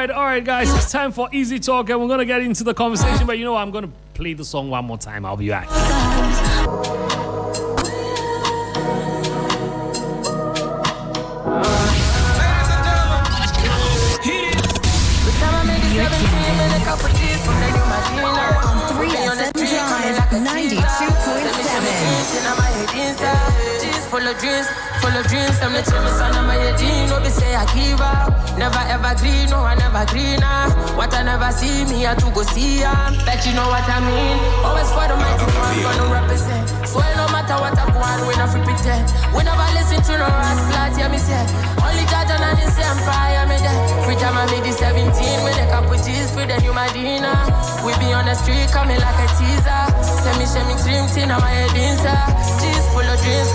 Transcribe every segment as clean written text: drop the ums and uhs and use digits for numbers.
right, guys. It's time for Easy Talk, and we're gonna get into the conversation. But you know what? I'm gonna play the song one more time. I'll be back. Full of dreams, I'm the chillest son of my dream. No be say I give up, never ever green, no I never greener. What I never see me, I to go see ya. Bet you know what I mean. Always for the mighty one, gonna represent. So no matter what I go on, we not free pretend. We never listen to no rascals, yeah me say. Only judge on the same empire, me there. Free time I made the 17 with a couple G's for the new Medina. We be on the street coming like a teaser. Send me dream teen on my head inside. G's full of dreams.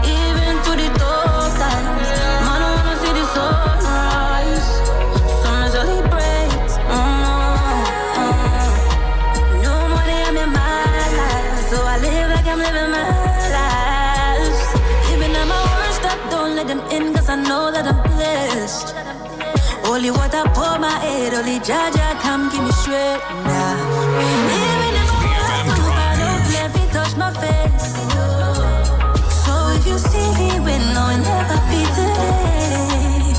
Even to the tough times, man, I wanna see the sunrise. Sun celebrate. No money, I'm in my life, so I live like I'm living my life. Even at my worst, I don't let them in, cause I know that I'm blessed. Only water pour my head, only Jaja come give me straight now. Even if touch my face. So if you see me win, no, it never be today.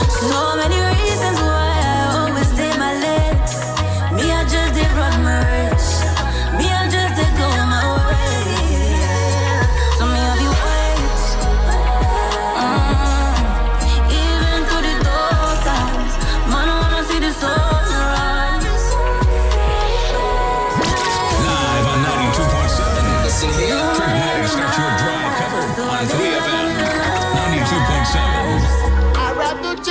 So many reasons why I always stay my lane. Me, I just did run my race. Me, I just did go my way. So me, have you wait. Even through the dark times, man, I wanna see the sunrise. Live on 92.7. Dramatic's got your drama covered on 3FM 92.7. I rap the J.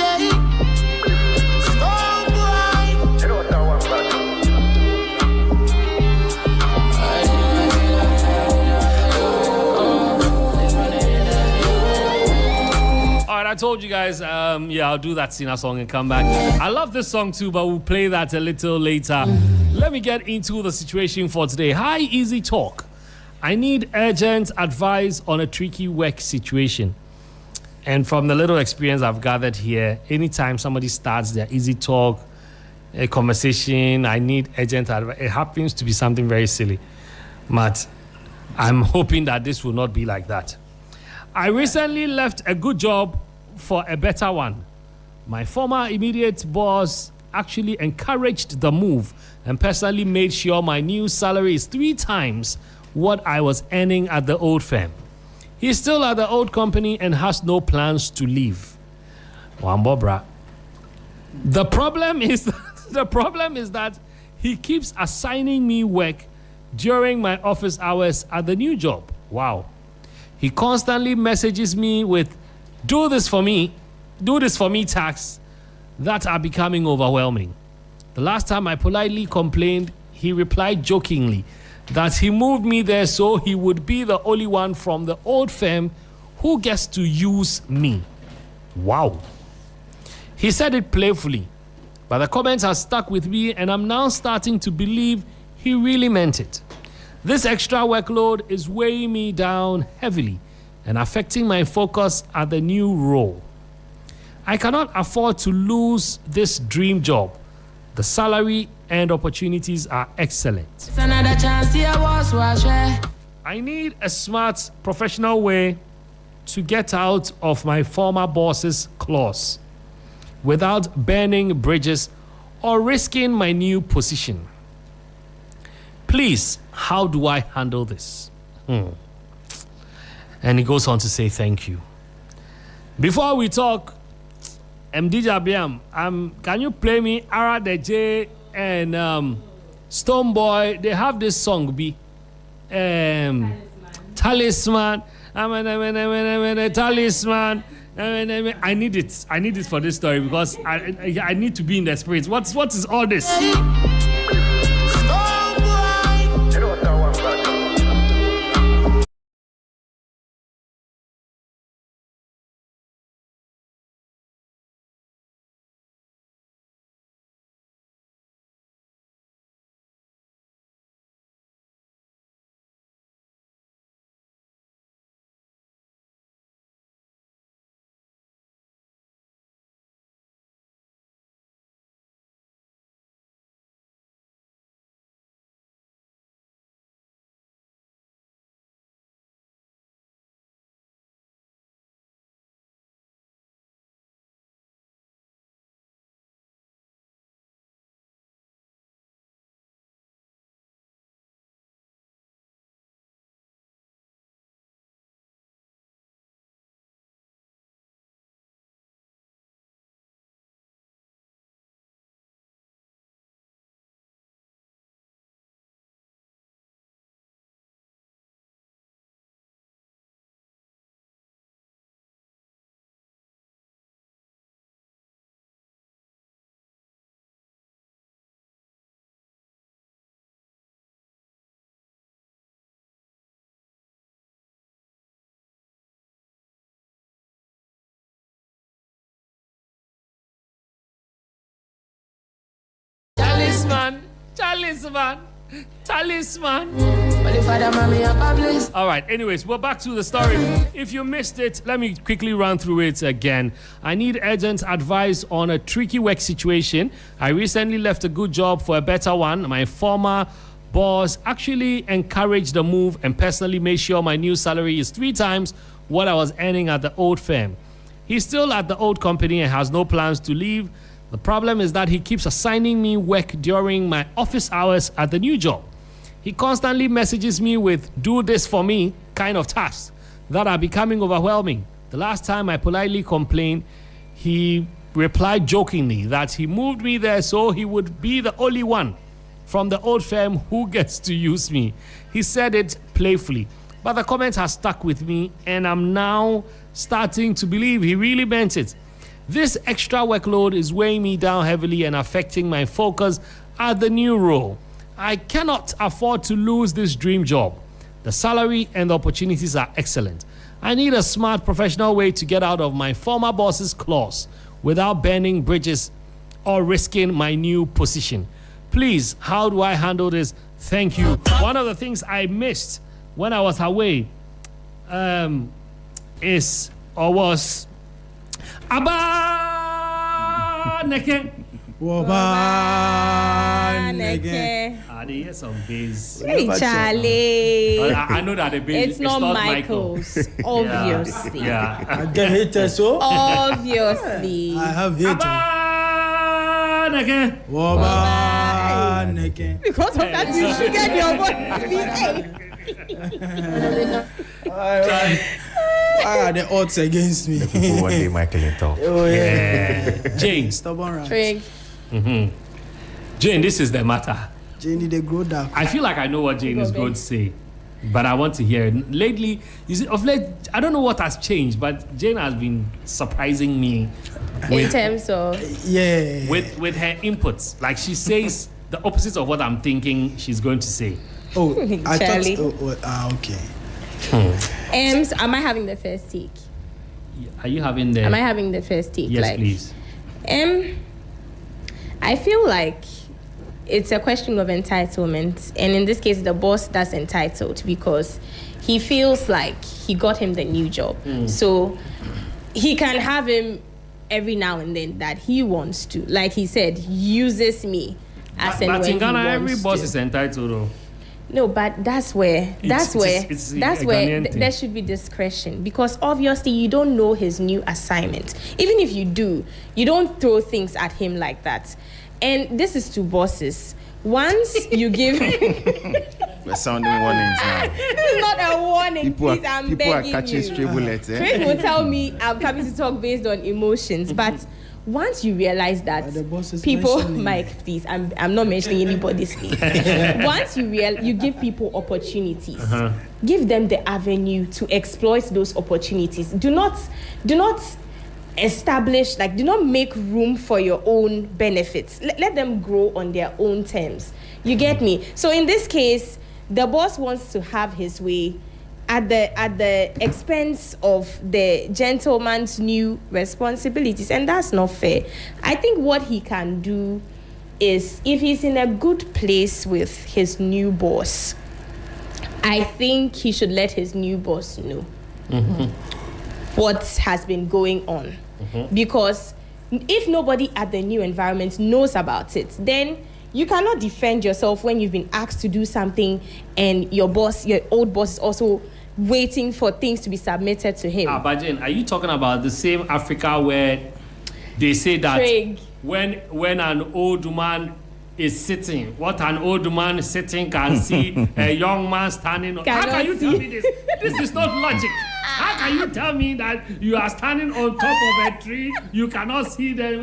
All right, I told you guys, yeah, I'll do that Sina song and come back. I love this song too, but we'll play that a little later. Let me get into the situation for today. Hi, Easy Talk. I need urgent advice on a tricky work situation. And from the little experience I've gathered here, anytime somebody starts their Easy Talk, a conversation, I need urgent advice. It happens to be something very silly. But I'm hoping that this will not be like that. I recently left a good job for a better one. My former immediate boss actually encouraged the move and personally made sure my new salary is 3 times what I was earning at the old firm. He's still at the old company and has no plans to leave. Wambobra. The problem is that he keeps assigning me work during my office hours at the new job. Wow. He constantly messages me with, do this for me tasks that are becoming overwhelming. The last time I politely complained, he replied jokingly that he moved me there so he would be the only one from the old firm who gets to use me. Wow. He said it playfully, but the comments have stuck with me and I'm now starting to believe he really meant it. This extra workload is weighing me down heavily and affecting my focus at the new role. I cannot afford to lose this dream job. The salary and opportunities are excellent. I need a smart, professional way to get out of my former boss's claws without burning bridges or risking my new position. Please, how do I handle this? And he goes on to say thank you. Before we talk, MD Jabiam, can you play me Ara the J and Stone Boy? They have this song, Talisman. Talisman. I need it. I need it for this story because I need to be in the spirit. What is all this? Talisman. Talisman. All right, anyways, we're back to the story. If you missed it, let me quickly run through it again. I need urgent advice on a tricky work situation. I recently left a good job for a better one. My former boss actually encouraged the move and personally made sure my new salary is 3 times what I was earning at the old firm. He's still at the old company and has no plans to leave. The problem is that he keeps assigning me work during my office hours at the new job. He constantly messages me with "do this for me" kind of tasks that are becoming overwhelming. The last time I politely complained, he replied jokingly that he moved me there so he would be the only one from the old firm who gets to use me. He said it playfully, but the comment has stuck with me and I'm now starting to believe he really meant it. This extra workload is weighing me down heavily and affecting my focus at the new role. I cannot afford to lose this dream job. The salary and the opportunities are excellent. I need a smart professional way to get out of my former boss's claws without burning bridges or risking my new position. Please, how do I handle this? Thank you. One of the things I missed when I was away was Abaanɛkɛ. Abaanɛkɛ. They hear some bass. Hey, Charlie. I know that the bass It's not Michael's, obviously. Yeah. I get haters, so Obviously. I have haters. Abaanɛkɛ. Abaanɛkɛ. Because of that, you should get your voice. Why are the odds against me? People want to Michael in talk. Oh yeah. Jane. Stubborn rat. Trig. Jane, this is the matter. Jenny, they grow dark. I feel like I know what Jane is going to say, but I want to hear it. Lately, you see, of late, I don't know what has changed, but Jane has been surprising me In terms of. Yeah. with her inputs. Like she says the opposite of what I'm thinking she's going to say. Oh, I Charlie. thought. Okay. So am I having the first take? Are you having the? Am I having the first take? Yes, please. I feel like it's a question of entitlement, and in this case, the boss that's entitled because he feels like he got him the new job, so he can have him every now and then that he wants to. Like he said, uses me as and But when in Ghana, he wants every boss to. is entitled, though. No, but that's where it's a Ghanaian thing. there should be discretion, because obviously you don't know his new assignment. Even if you do, you don't throw things at him like that. And this is to bosses. Once you give We're sounding warnings now. this is not a warning, People please, I'm are begging catching you. stray bullets. Craig will tell me I'm coming to talk based on emotions, but once you realize that The boss is people, mentioning. Mike, please, I'm not mentioning anybody's name. Once you give people opportunities, give them the avenue to exploit those opportunities. Do not establish, like, do not make room for your own benefits. Let them grow on their own terms. You get me? So in this case, the boss wants to have his way at the expense of the gentleman's new responsibilities, and that's not fair. I think what he can do is, if he's in a good place with his new boss, I think he should let his new boss know what has been going on. Because if nobody at the new environment knows about it, then you cannot defend yourself when you've been asked to do something and your old boss is also waiting for things to be submitted to him. But Jane, are you talking about the same Africa where they say that Craig. when an old man is sitting, what an old man sitting can see a young man standing on? How Cannot can you tell see. me this? This is not logic. How can you tell me that you are standing on top of a tree, you cannot see the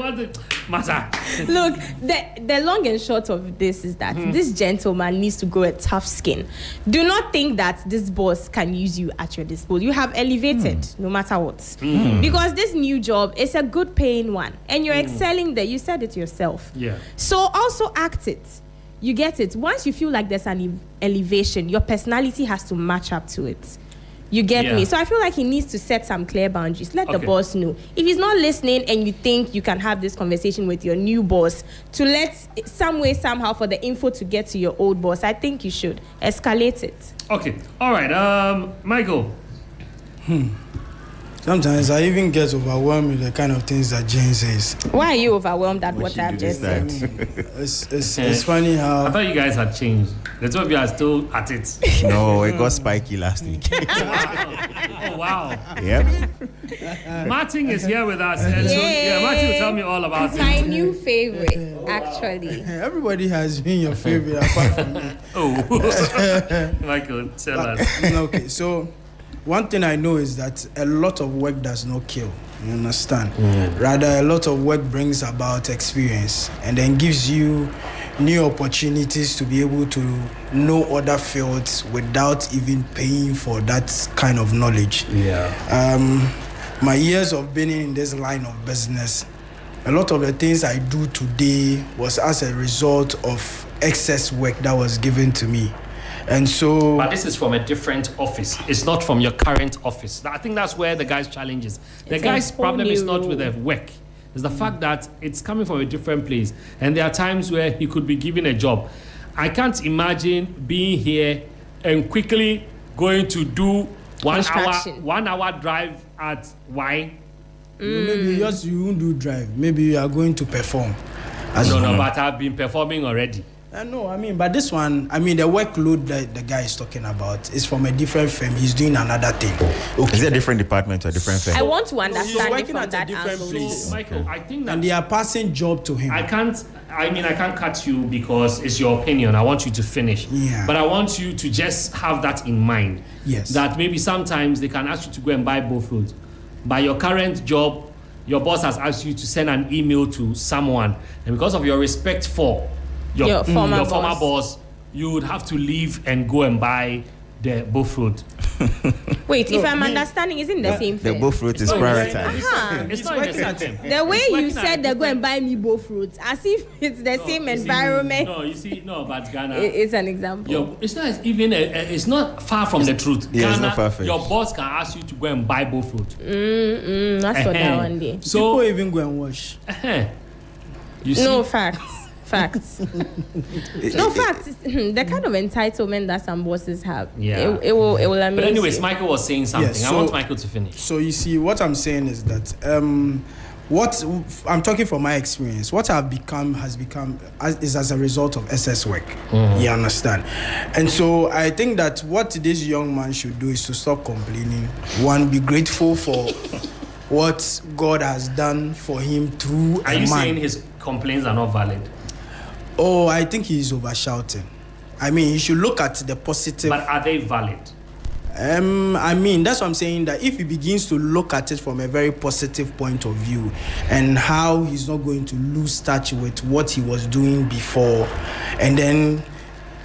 matter? Look, the long and short of this is that this gentleman needs to grow a tough skin. Do not think that this boss can use you at your disposal. You have elevated no matter what. Because this new job is a good paying one and you're excelling there. You said it yourself. Yeah. So also act it. You get it. Once you feel like there's an elevation, your personality has to match up to it. You get Yeah. me? So I feel like he needs to set some clear boundaries. Let the Okay. boss know. If he's not listening and you think you can have this conversation with your new boss to let some way, somehow for the info to get to your old boss, I think you should escalate it. Okay. All right. Michael. Sometimes I even get overwhelmed with the kind of things that Jane says. Why are you overwhelmed at what she I've do just this said? It's funny I how thought you guys had changed. The two of you are still at it. No, it got spiky last week. Oh wow. Yep. Martin is here with us. And so, yeah, Martin will tell me all about It's my it. new favorite, actually. everybody has been your favorite apart from me. Oh. Michael, tell us. Okay, so one thing I know is that a lot of work does not kill. You understand? Rather, a lot of work brings about experience and then gives you new opportunities to be able to know other fields without even paying for that kind of knowledge. Yeah. My years of being in this line of business, a lot of the things I do today was as a result of excess work that was given to me. And so, But this is from a different office. It's not from your current office. I think that's where the guy's challenge is. The It's a guy's whole problem is new not with the role. work. It's the fact that it's coming from a different place. And there are times where he could be given a job. I can't imagine being here and quickly going to do 1 hour Construction. 1 hour drive at Y. maybe just you won't do drive. Maybe you are going to perform. No, but I've been performing already. No, I mean, but this one, I mean, the workload that the guy is talking about is from a different firm. He's doing another thing. Is it a different department or a different firm? I want to understand it working from at a that different angle. place. So, Michael, I think that And they are passing job to him. I can't cut you because it's your opinion. I want you to finish. Yeah. But I want you to just have that in mind. Yes. That maybe sometimes they can ask you to go and buy both roads. By your current job, your boss has asked you to send an email to someone. And because of your respect for Your former boss, you would have to leave and go and buy the both road. Wait, if I'm understanding, isn't the same The thing? both route is prioritized. It's not in the same at thing. The way It's you working at said a they go and different- buy me both fruits, as if it's the same You see- environment. No, you see, no, but Ghana. It's an example. It's not even it's not far from the truth. Yeah, it's Ghana, not far-fetched. your boss can ask you to go and buy both road. That's what that one day. So People even go and wash. you see, No facts. Facts. No facts. The kind of entitlement that some bosses have. Yeah. It will amaze but anyways, you. Michael was saying something. Yes, I so- want Michael to finish. So you see, what I'm saying is that what I'm talking from my experience, what I've become is as a result of SS work. You understand? And so I think that what this young man should do is to stop complaining. One, be grateful for what God has done for him through Are a you man. saying his complaints are not valid? Oh, I think he's overshouting. I mean, he should look at the positive. But are they valid? I mean, that's what I'm saying, that if he begins to look at it from a very positive point of view and how he's not going to lose touch with what he was doing before, and then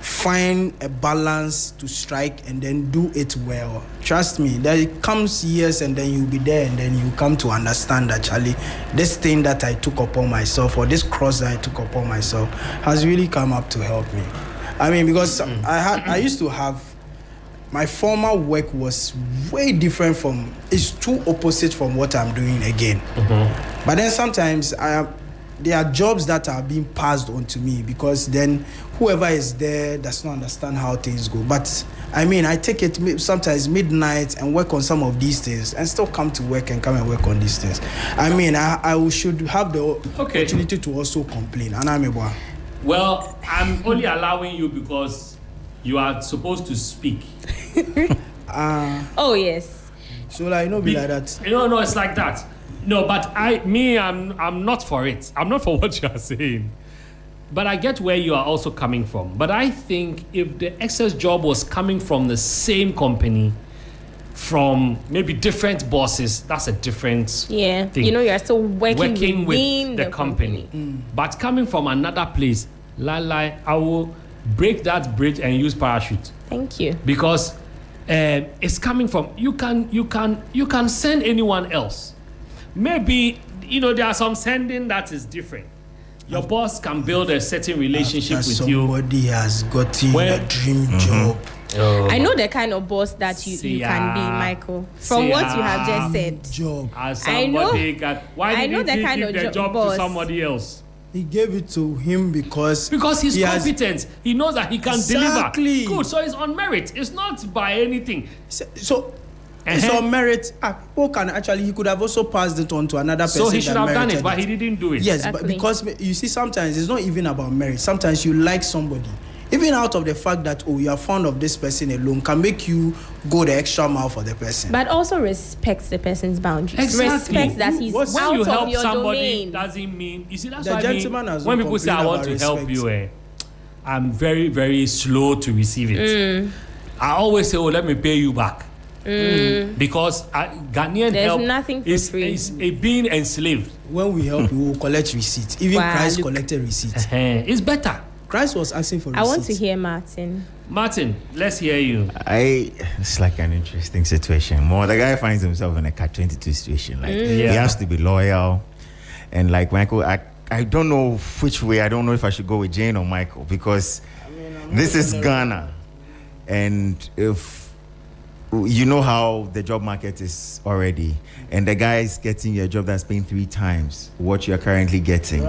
find a balance to strike and then do it well. Trust me, there comes years and then you'll be there and then you come to understand that, Charlie, this thing that I took upon myself, or this cross that I took upon myself, has really come up to help me. I mean, because I used to have, my former work was way different from, it's too opposite from what I'm doing again. But then sometimes there are jobs that are being passed on to me because then whoever is there does not understand how things go. But I mean, I take it sometimes midnight and work on some of these things and still come to work and come and work on these things. I mean, I should have the opportunity to also complain. Well, I'm only allowing you because you are supposed to speak. Oh yes. So like, no be like that. No, it's like that. No, but I'm not for it. I'm not for what you are saying. But I get where you are also coming from. But I think if the excess job was coming from the same company, from maybe different bosses, that's a different Yeah. thing. You know, you're still working with within the company. But coming from another place, I will break that bridge and use parachute. Thank you. Because it's coming from, you can send anyone else. Maybe, there are some sending that is different. Your boss can build a certain relationship After with you. somebody has gotten When- a dream job I know the kind of boss that you can be, Michael. From what you have just said. Job. I know. Why did the he kind give of the job boss. to somebody else? He gave it to him because he's he has- competent. He knows that he can Exactly. deliver. Good. So it's on merit. It's not by anything. So it's on merit. People can actually, he could have also passed it on to another person. So he should that have done it, merited but he didn't do it. Yes, but Exactly. because you see, sometimes it's not even about merit. Sometimes you like somebody. Even out of the fact that, oh, you are fond of this person alone, can make you go the extra mile for the person. But also respect the person's boundaries. Exactly. Respect that he's When When out you of help your somebody, domain. doesn't mean, you see, that's The what I mean. gentleman has When not people say I want to complained help about you, I'm very, very slow to receive it. I always say, oh, let me pay you back. Because Ghanaian There's help nothing for is free. a being enslaved. When we help, we will collect receipts. Even Wow, Christ look. collected receipts. It's better. Christ was asking for I receipts. want to hear Martin. Martin, let's hear you. It's like an interesting situation. More the guy finds himself in a catch-22 situation. Like he Yeah. has to be loyal, and like Michael, I don't know which way. I don't know if I should go with Jane or Michael because this is Ghana, and if you know how the job market is already, and the guy is getting a job that's paying 3 times what you're currently getting.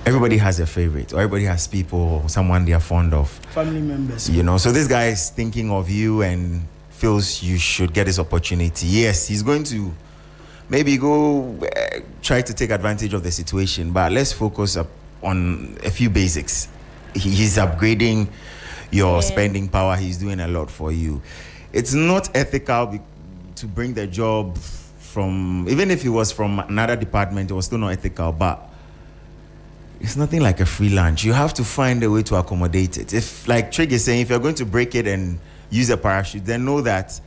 Everybody has a favorite, or everybody has people, someone they are fond of. Family members. You know, so this guy is thinking of you and feels you should get this opportunity. Yes, he's going to maybe go try to take advantage of the situation, but let's focus on a few basics. He's upgrading your spending power. He's doing a lot for you. It's not ethical to bring the job from, even if it was from another department, it was still not ethical, but it's nothing like a free lunch. You have to find a way to accommodate it. If, like Trig is saying, if you're going to break it and use a parachute, then know that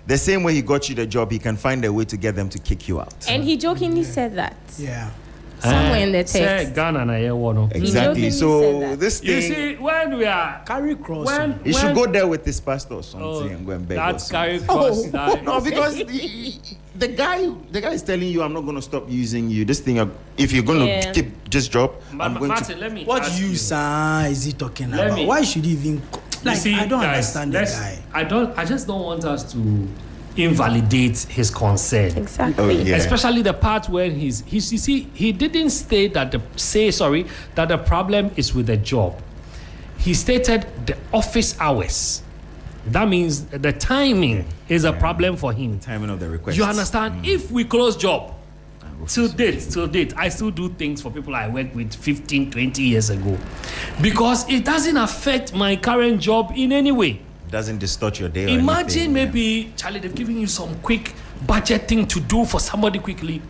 the same way he got you the job, he can find a way to get them to kick you out. And he jokingly said that. Yeah. Somewhere in the Say text. Ghana na ye wono. Exactly. jokingly So said that. this You thing, see, when we are Carry cross. he should go there with his pastor or something and go and beg. or that's something. carry cross. that- No, because the guy is telling you, I'm not going to stop using you. This thing, if you're going to Yeah. keep this job, I'm going Martin, to. let me What ask you. use is he talking Let about? me- Why should he even? You Like, see, I don't guys, understand the guy. I just don't want us to invalidate his concern. Exactly. Oh, yeah. Especially the part where you see, he didn't state that that the problem is with the job. He stated the office hours. That means the timing is a problem for him. Timing of the request. You understand? If we close job, till date, I still do things for people I worked with 15, 20 years ago. Because it doesn't affect my current job in any way. Doesn't distort your day. Or Imagine anything, maybe, Charlie, they've given you some quick budget thing to do for somebody quickly.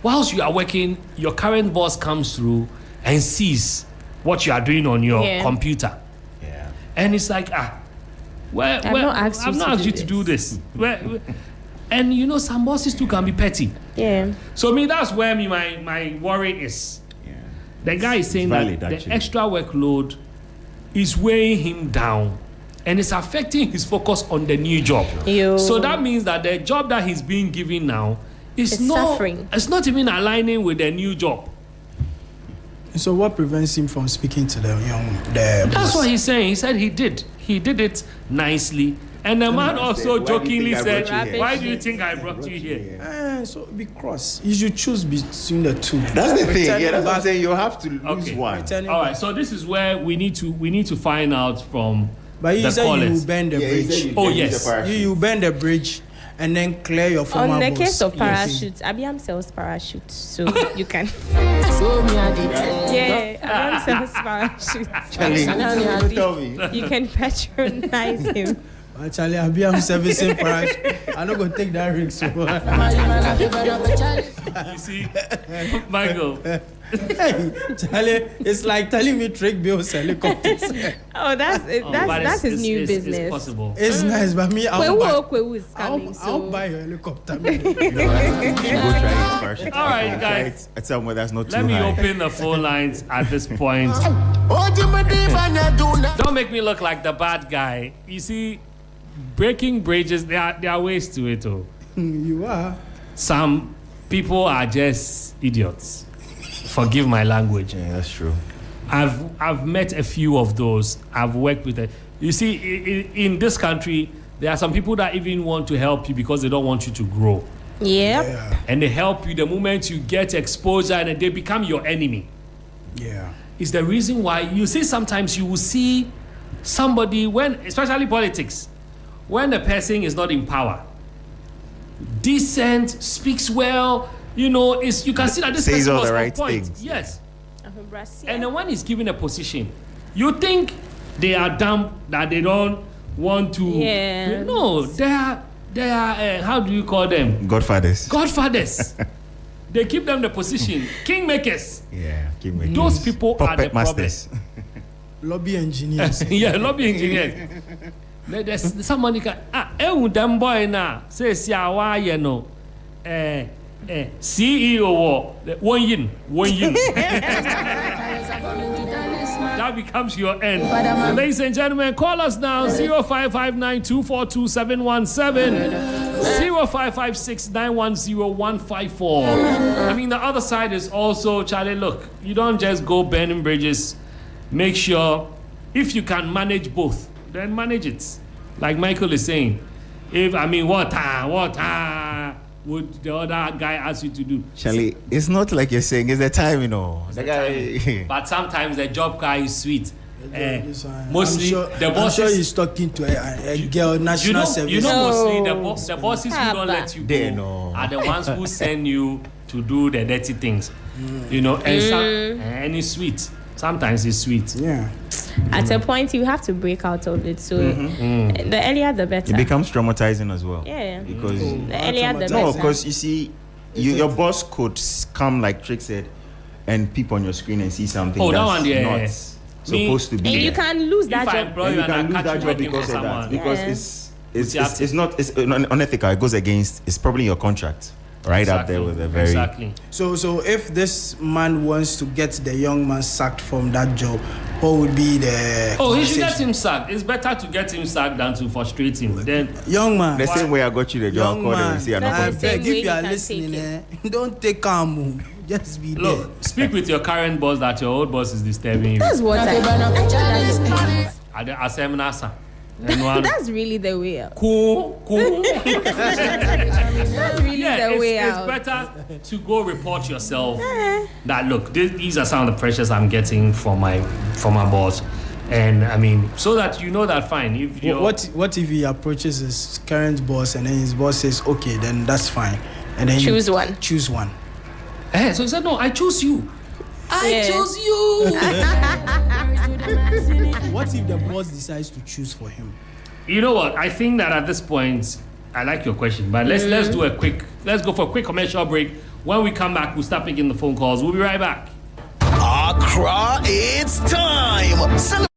Whilst you are working, your current boss comes through and sees what you are doing on your computer. Yeah. And it's like, I've not asked you to do this. And you know, some bosses too can be petty. Yeah. So that's where my worry is. Yeah. The guy is saying valid, that the actually. extra workload is weighing him down and it's affecting his focus on the new job. Yo. So that means that the job that he's being given now is It's not suffering. It's not even aligning with the new job. So what prevents him from speaking to the That's boss? what he's saying. He said he did it nicely. And the man also jokingly said, why do you think I brought you here? So be cross. You should choose between the two. That's the thing. Returning Yeah, that's what I'm back- saying. You have to lose Okay. one. returning All back. right, so this is where we need to find out from But the you said callers. you bend the Yeah, he said bridge. you Oh, can use yes. the parachute. You bend the bridge and then clear your former On the boss. case of Yes. parachutes, Abiam sells parachutes, so you can. Yeah, Abiam sells parachutes. Charlie, you tell me. You can patronize him. Actually, I'll be servicing parachute. I'm not gonna take that risk. So. You see, Michael. Hey, Charlie, it's like telling me Trick Bill's helicopters. Oh, that's But that's his it's- new it's business. possible. It's nice, but me, I'll Kwewu is coming, I'll so buy a helicopter. You should go try his parachute. All right, Try guys. it. Somewhere that's not Let too me high. open the phone lines at this point. Don't make me look like the bad guy. You see, breaking bridges, there are ways to it. Oh. You are. Some people are just idiots. Forgive my language. Yeah, that's true. I've met a few of those. I've worked with it. You see, in this country, there are some people that even want to help you because they don't want you to grow. Yep. Yeah. And they help you the moment you get exposure and they become your enemy. Yeah. It's the reason why you see sometimes you will see somebody when, especially politics, when the person is not in power, decent, speaks well, you know, you can see that this Says person all was the on right point. things. Yes. And then when he's given a position, you think they are dumb that they don't want to. Yeah. No, they are. How do you call them? Godfathers. Godfathers. They give them the position. Kingmakers. Yeah. Kingmakers. Those people are the Puppet masters. Lobby engineers. Yeah, lobby engineers. There's somebody can them boy now says you know CEO one yin. That becomes your end. Ladies and gentlemen, call us now 0559-242-717 0556-910-154. I mean, the other side is also, Charlie, look, you don't just go burning bridges. Make sure if you can manage both, then manage it. Like Michael is saying, what would the other guy ask you to do? Charlie, it's not like you're saying, it's the time, you know. The guy. But sometimes the job guy is sweet. Mostly the I'm bosses. sure he's talking to a girl, national service. You know, mostly No. the bosses who don't let you They go know. are the ones who send you to do the dirty things. You know, and it's sweet. Sometimes it's sweet. Yeah. At a point, you have to break out of it. So the earlier, the better. It becomes traumatizing as well. Yeah. Because The earlier, the no, better. because you see, your boss could come like Trick said, and peep on your screen and see something Oh, that that's one, yeah. not supposed to be. And you there. can lose that If I job. employ And you you and I can lose catch that you job working for because of that. someone, Because Yeah. it's unethical. It goes against. It's probably your contract, right up there with a very. Exactly. So if this man wants to get the young man sacked from that job, what would be the Oh, he should get conversation? him sacked. It's better to get him sacked than to frustrate him. Then Young man. The same way I got you the job, Young call them man. and say, "I'm That's not I the going same beg way if you you are can listening, take don't take calm. Just be there. look, speak with your current boss that your old boss is disturbing you. That's what I At the assembly, sir. That's really the way out. Cool. That's really the way It's out. better to go report yourself that look, these are some of the pressures I'm getting from my boss, and I mean, so that you know that fine. If you What if he approaches his current boss and then his boss says, okay, then that's fine. And then Choose one. Choose one. so he said, no, I choose you. I Yeah. chose you. What if the boss decides to choose for him? You know what? I think that at this point, I like your question, but let's go for a quick commercial break. When we come back, we'll start picking the phone calls. We'll be right back. Accra, it's time.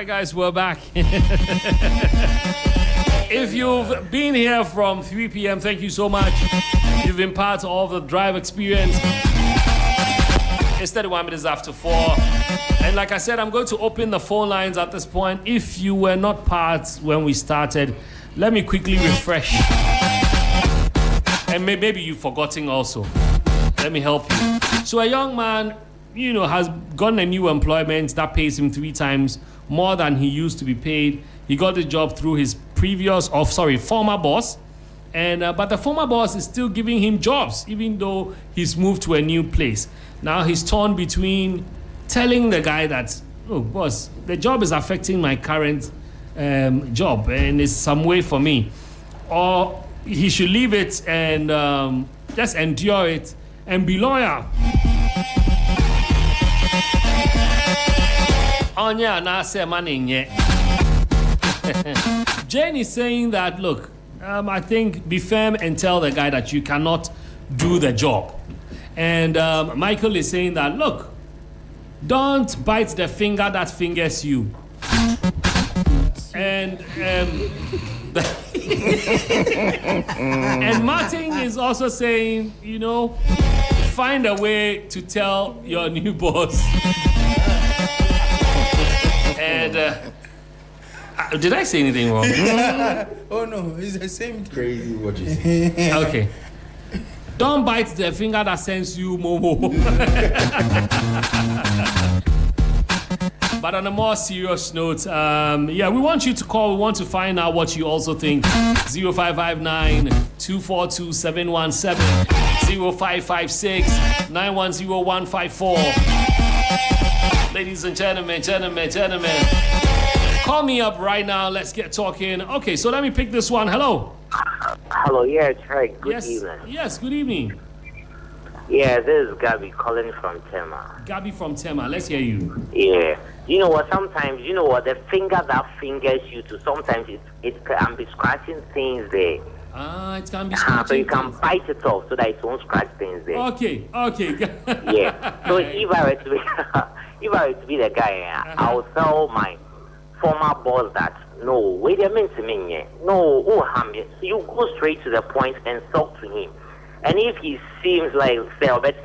right, guys, we're back. If you've been here from 3 p.m., thank you so much. You've been part of the drive experience. It's 31 minutes after 4. And like I said, I'm going to open the phone lines at this point. If you were not part when we started, let me quickly refresh. And maybe you've forgotten also. Let me help you. So a young man, has gotten a new employment that pays him 3 times more than he used to be paid. He got the job through his former boss. And but the former boss is still giving him jobs, even though he's moved to a new place. Now he's torn between telling the guy that, look, boss, the job is affecting my current job and it's some way for me. Or he should leave it and just endure it and be loyal. Jane is saying that, look, I think be firm and tell the guy that you cannot do the job. And Michael is saying that, look, don't bite the finger that fingers you. And and Martin is also saying, find a way to tell your new boss. And did I say anything wrong? Oh no, it's the same. Crazy what you say. Okay. Don't bite the finger that sends you Momo. But on a more serious note, we want you to call. We want to find out what you also think. 0559-242-717, 0556-910154. Ladies and gentlemen. Call me up right now. Let's get talking. Okay, so let me pick this one. Hello. Hello, yeah, it's right. Good evening. Yes, good evening. Yeah, this is Gabby calling from Tema. Gabby from Tema, let's hear you. Yeah. You know what, sometimes, the finger that fingers you to, sometimes it can be scratching things there. It can be scratching so you can bite it off so that it won't scratch things there. Okay. Yeah. So if I were to be the guy, I would tell my former boss that, no, wait a minute, no, you go straight to the point and talk to him. And if he seems like, let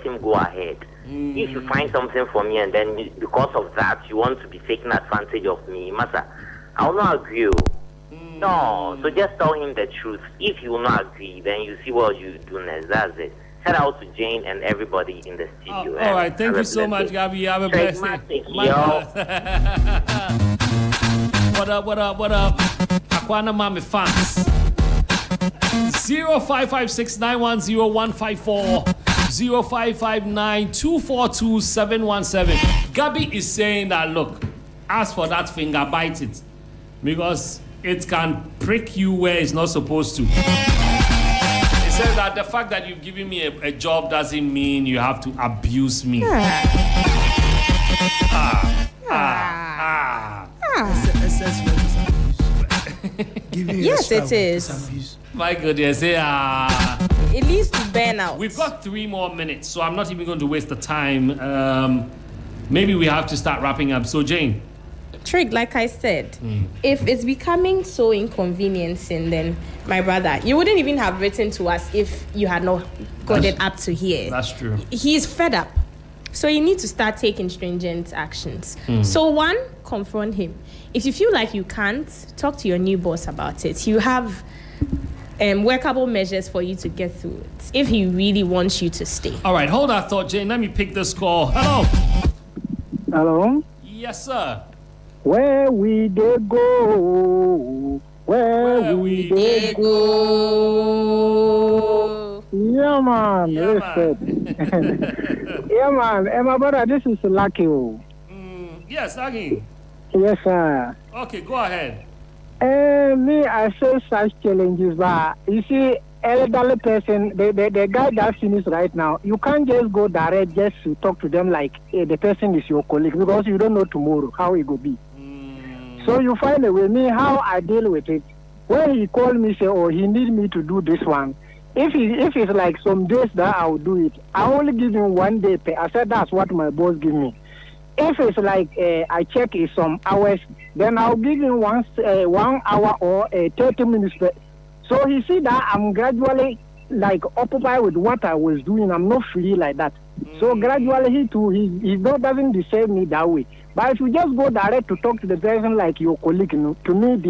him go ahead. If you find something for me and then because of that you want to be taking advantage of me, I will not agree. No, so just tell him the truth. If you will not agree, then you see what you do next. That's it. Shout out to Jane and everybody in the studio. All right, thank you so much, Gabby. Have a blessed day. What up? Aquana Mami fans. 0556910154, 0559242717. Gabby is saying that, look, ask for that finger, bite it, because it can prick you where it's not supposed to. It says that the fact that you've given me a job doesn't mean you have to abuse me. Yes, it is. My goodness, It leads to burnout. We've got 3 more minutes, so I'm not even going to waste the time. Maybe we have to start wrapping up. So, Jane. Trig, like I said, if it's becoming so inconveniencing, then, my brother, you wouldn't even have written to us if you had not got it up to here. That's true. He's fed up. So you need to start taking stringent actions. So 1, confront him. If you feel like you can't, talk to your new boss about it. You have workable measures for you to get through it if he really wants you to stay. All right, hold that thought, Jane. Let me pick this call. Hello. Hello. Yes, sir. Where we dey go? Where we dey go? Yeah, man. Yeah, man. My brother, this is Lucky. Yes, Lucky. Yes, sir. Okay, go ahead. Me, I face such challenges, but you see, elderly person, the guy that finished right now, you can't just go direct just to talk to them like the person is your colleague, because you don't know tomorrow how it will be. So you find a way. Me, how I deal with it. When he called me, say, oh, he need me to do this one. If it's like some days that I will do it, I only give him 1 day pay. I said that's what my boss give me. if it's like I check it some hours, then I'll give him 1 hour or 30 minutes. So he see that I'm gradually like occupied with what I was doing. I'm not free like that. So gradually he too, he doesn't deserve me that way. But if you just go direct to talk to the person like your colleague, to me,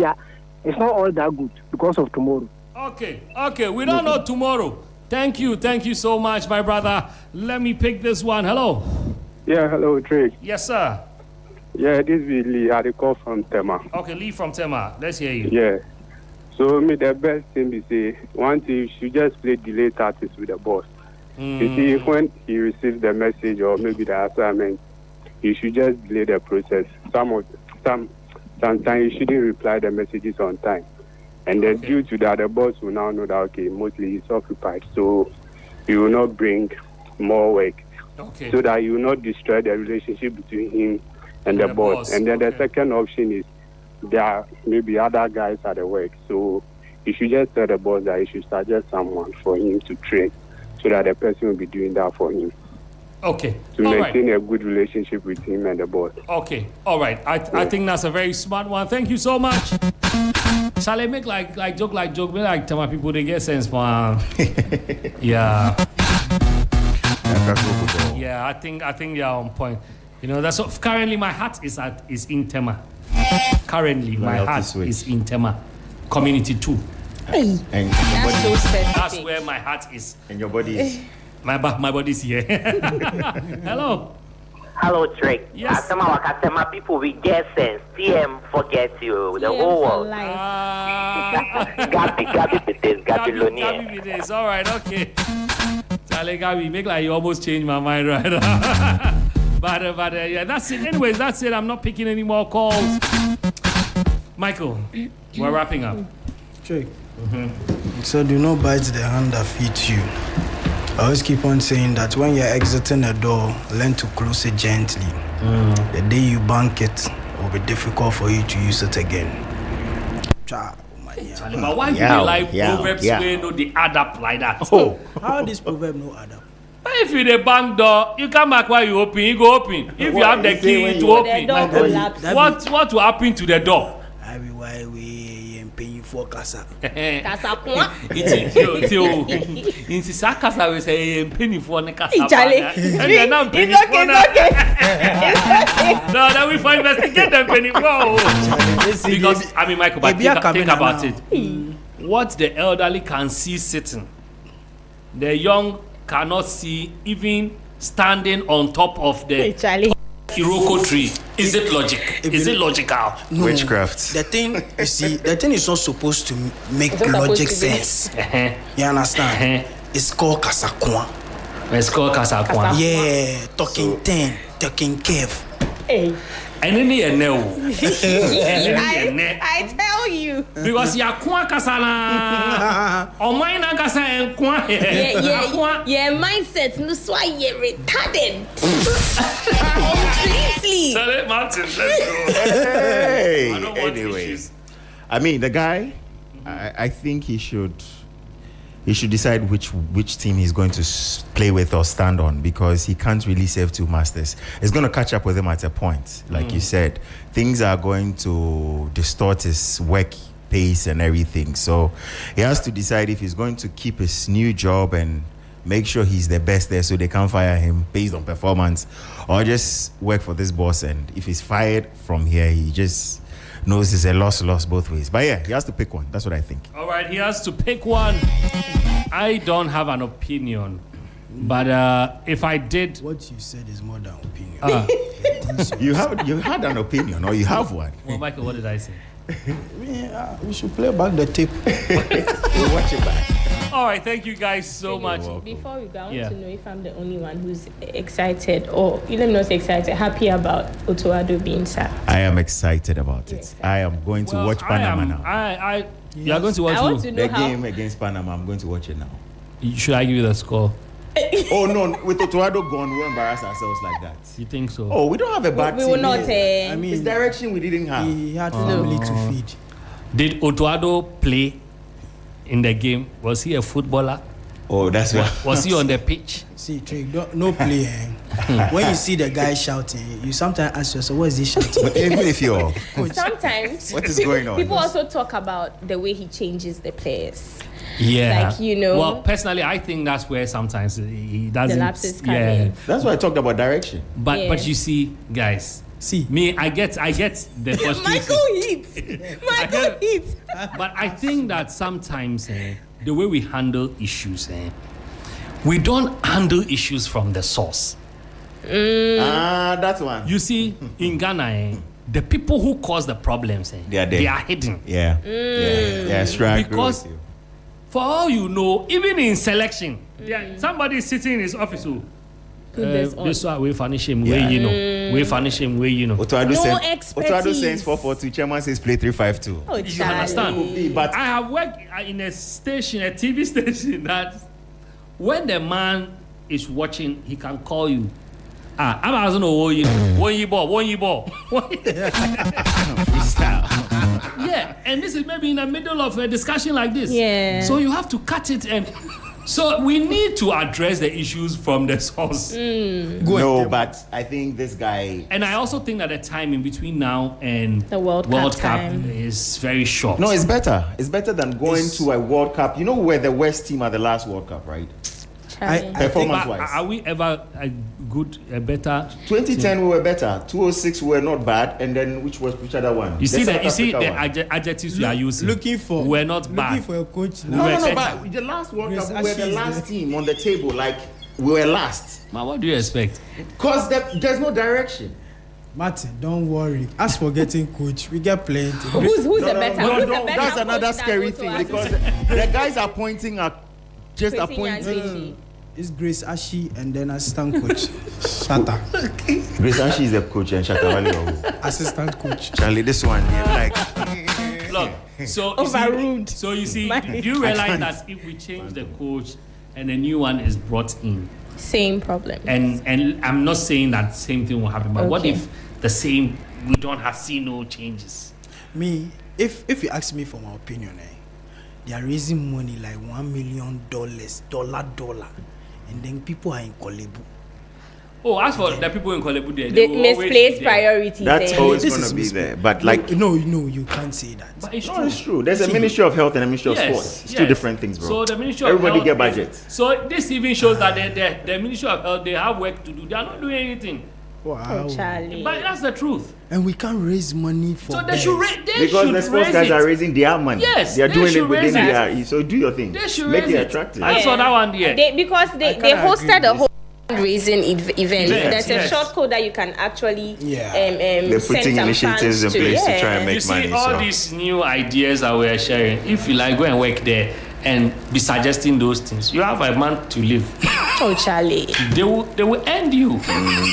it's not all that good because of tomorrow. Okay. We don't know tomorrow. Thank you so much, my brother. Let me pick this one. Hello. Yeah, hello, Drake. Yes, sir. Yeah, this is Lee. I call from Tema. Okay, Lee from Tema. Let's hear you. Yeah. So, the best thing is say, one thing, you should just play delay tactics with the boss. You see, when he receives the message or maybe the assignment, you should just delay the process. Sometimes you shouldn't reply the messages on time. And then due to that, the boss will now know that, okay, mostly he's occupied. So he will not bring more work. Okay. So that you will not destroy the relationship between him and the boss. And then the second option is there are maybe other guys at the work. So you should just tell the boss that he should suggest someone for him to train so that the person will be doing that for him. Okay. To maintain a good relationship with him and the boss. Okay. All right. I think that's a very smart one. Thank you so much. Shall I make like joke? Be like tell my people they get sense, man. Yeah. Yeah, I think you're on point. That's what, currently my heart is in Tema. Currently my heart is in Tema. Community 2. And That's so specific. That's where my heart is. And your body is. My body's here. Hello. Hello, Drake. Yes. My people, we get sense. TM forget you. The whole world. Gabi it is. All right, okay. Charlie, Gabi, make like you almost changed my mind right now. but yeah, that's it. Anyways, that's it. I'm not picking any more calls. Michael, we're wrapping up. Sure. So do not bite the hand that feeds you. I always keep on saying that when you're exiting a door, learn to close it gently. The day you bank it will be difficult for you to use it again. Charlie, but why do they like proverbs where they add up like that? Oh, how this proverb no add up? But if you the bank door, you come back while you open, you go open. If you have the key to open, what will happen to the door? Why we paying for casa? Casa point. It's casa we say penny for the casa. Charlie, it's okay. No, then we for investigate them penny for. Because I mean, Michael, but think about it. What the elderly can see sitting, the young cannot see even standing on top of the Iroko tree. Is it logic? Is it logical? No. Witchcraft. The thing is not supposed to make logic sense. You understand? It's called Kasakwa. It's called Kasakwa. Yeah, talking 10, talking Kev. Hey. And then you know. I tell you. Because you are kwa kasana. Or mine kasa and kwa. Yeah, mindset. No, so you're retarded. Please. Tell it, Martin. Let's go. Hey. I don't want Anyway, issues. I mean, the guy, I think he should decide which team he's going to play with or stand on, because he can't really serve two masters. It's going to catch up with him at a point. Like you said, things are going to distort his work pace and everything. So he has to decide if he's going to keep his new job and make sure he's the best there so they can't fire him based on performance, or just work for this boss. And if he's fired from here, he just knows it's a loss both ways. But yeah, he has to pick one. That's what I think. All right, he has to pick one. I don't have an opinion, but if I did, what you said is more than opinion. You had an opinion, or you have one. Well, Michael, what did I say? We should play back the tape. We'll watch it back. All right, thank you guys so much. Before we go, I want to know if I'm the only one who's excited, or even not excited, happy about Otoado being sacked. I am excited about it. I am going to watch Panama now. You are going to watch the game against Panama. I'm going to watch it now. Should I give you the score? Oh no, with Otoado gone, we'll embarrass ourselves like that. You think so? Oh, we don't have a bad team. We will not. I mean, his direction we didn't have. He had family to feed. Did Otoado play in the game? Was he a footballer? Oh, that's what. Was he on the pitch? See, Trey, no play. when you see the guy shouting, you sometimes ask yourself, what is he shouting? Even if you're Sometimes what is going on? people also talk about the way he changes the players. Yeah. Like, you know. Well, personally, I think that's where sometimes he doesn't. The lapses come in. That's why I talked about direction. But you see, guys. See me, I get the frustration. Michael hits. But I think that sometimes the way we handle issues, we don't handle issues from the source. That's one. You see, in Ghana, the people who cause the problems, they are hidden. Yeah. Yeah, sure. Because for all you know, even in selection, somebody is sitting in his office who. This one we furnish him where you know. We furnish him where you know. No expertise. Otoado says 4-4-2. Chairman says play 3-5-2. Oh, you understand? But I have worked in a station, a TV station, that when the man is watching, he can call you. I don't know what you know. One you ball. Yeah, and this is maybe in the middle of a discussion like this. Yeah. So you have to cut it and. So we need to address the issues from the source. No, but I think this guy. And I also think that the time in between now and the World Cup is very short. No, it's better. It's better than going to a World Cup. You know, we're the West team at the last World Cup, right? Performance-wise. Are we ever better? 2010 we were better. 2006 we were not bad. And then which other one? You see the adjectives we are using. We're not bad. Looking for a coach. No, but the last World Cup we were the last team on the table. Like we were last. Man, what do you expect? Because there's no direction. Martin, don't worry. As for getting coach, we get plenty. Who's a better? No, that's another scary thing because the guys are pointing at just appointing. It's Grace Ashi and then assistant coach Shata. Grace Ashi is the coach and Shata Wale assistant coach. Charlie, this one, look, so overruled. So you see, do you realize that if we change the coach and a new one is brought in, same problem? And I'm not saying that same thing will happen, but what if we don't see no changes? Me, if you ask me for my opinion, they are raising money like $1 million, dollar. And then people are in Kolebu. Oh, as for the people in Kolebu, they misplaced priorities. That's always going to be there. But no, you can't say that. But it's true. It's true. There's a Ministry of Health and a Ministry of Sports. It's two different things, bro. So the Ministry of Everybody Health get budget. So this even shows that the Ministry of Health, they have work to do. They are not doing anything. Wow. Oh, Charlie. But that's the truth. And we can't raise money for so they should because the sports guys are raising their money. Yes, they are doing it within their. So do your thing. They should make it attractive. I saw that one there. Because they hosted a whole fundraising event. There's a short code that you can actually they're putting initiatives in place to try and make money. You see all these new ideas that we are sharing. If you like, go and work there and be suggesting those things. You have a month to live. Oh, Charlie. They will end you.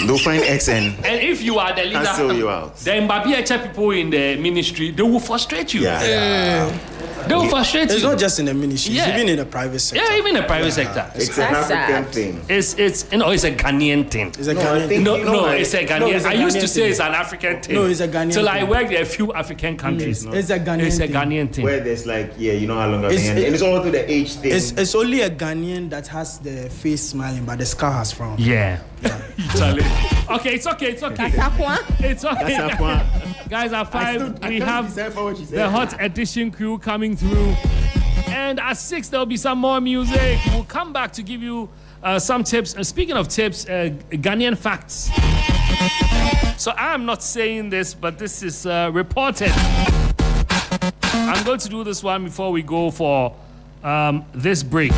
They'll find X and if you are the leader, cancel you out. The Mbappé people in the ministry, they will frustrate you. They will frustrate you. It's not just in the ministry, it's even in the private sector. Yeah, even in the private sector. It's an African thing. It's a Ghanaian thing. It's a Ghanaian thing. No, it's a Ghanaian. I used to say it's an African thing. No, it's a Ghanaian Till I worked in a few African countries. It's a Ghanaian thing. Where there's you know how long I've been. And it's all through the age thing. It's only a Ghanaian that has the face smiling, but the scar has frowned. Yeah. Okay, it's okay. It's okay. Guys, at 5, we have the Hot Edition crew coming through. And at 6, there'll be some more music. We'll come back to give you some tips. Speaking of tips, Ghanaian facts. So I'm not saying this, but this is reported. I'm going to do this one before we go for this break.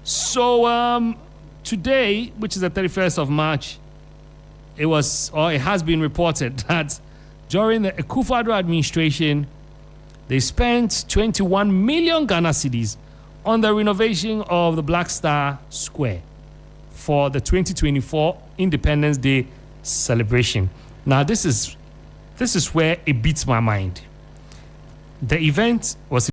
So today, which is the 31st of March, it has been reported that during the Akufo-Addo administration, they spent 21 million Ghana cedis on the renovation of the Black Star Square for the 2024 Independence Day celebration. Now, this is where it beats my mind. The event was